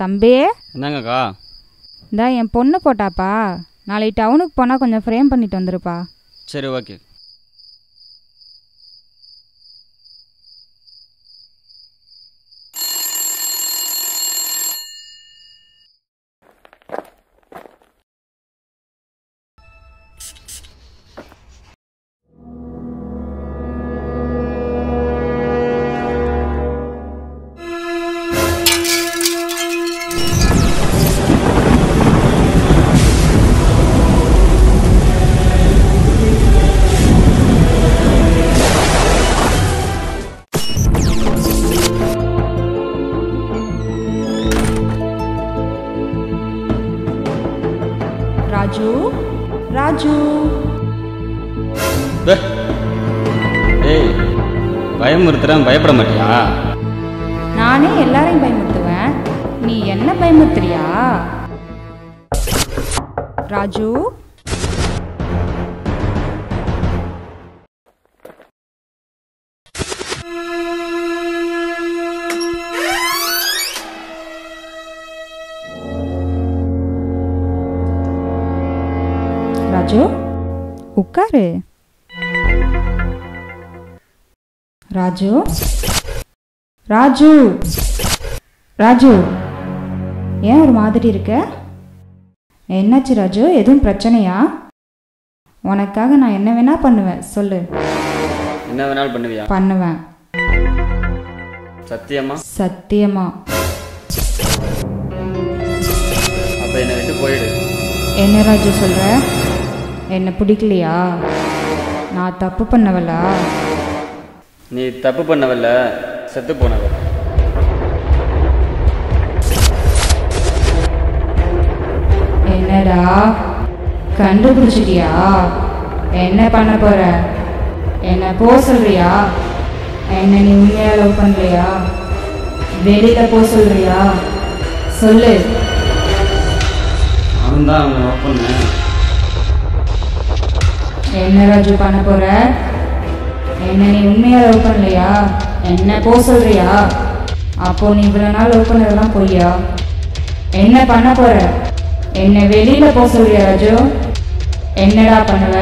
தம்பி என்னங்கக்கா? இந்தா என் பொண்ணு போட்டாப்பா, நாளைக்கு டவுனுக்கு போனால் கொஞ்சம் ஃப்ரேம் பண்ணிட்டு வந்துருப்பா. சரி, ஓகே. ராஜு, ராஜு. ஏய், பயமுறுத்துறேன், பயப்பட மாட்டியா? நானே எல்லாரையும் பயமுறுத்துவேன், நீ என்ன பயமுறுத்துறியா? ராஜு, ராஜு உட்காரு. ராஜு, ராஜு, ராஜு, ஏன் ஒரு மாதிரி இருக்க? என்னாச்சு ராஜு, எதுவும் பிரச்சனையா? உனக்காக நான் என்ன வேணா பண்ணுவேன், சொல்லு. என்ன வேணாலும் பண்ணுவியா? பண்ணுவேன். சத்தியமா? சத்தியமா. அப்ப என்னை விட்டு போயிடு. என்ன ராஜு சொல்ற? என்ன பிடிக்கலையா? நான் தப்பு பண்ணவல்லா? நீ தப்பு பண்ணவல்ல, செத்து போனவ. என்னடா கண்டுபிடிச்சிட்டியா? என்ன பண்ண போற? என்ன போ சொல்றியா? என்ன நீ உண்மையா லவ் பண்ணலையா? வெளியில போ சொல்றியா? சொல்லு. அவன் தான் அவனை லவ் பண்ணேன். என்ன ராஜு பண்ண போற? என்ன நீ உண்மையா லவ் பண்ணலையா? என்ன போ சொல்றியா? அப்போ நீ இவ்வளவு நாள் லவ் பண்ணதெல்லாம் பொய்யா? என்ன பண்ண போற? என்ன வெளியில போ சொல்றியா ராஜு? என்னடா பண்ணுவ?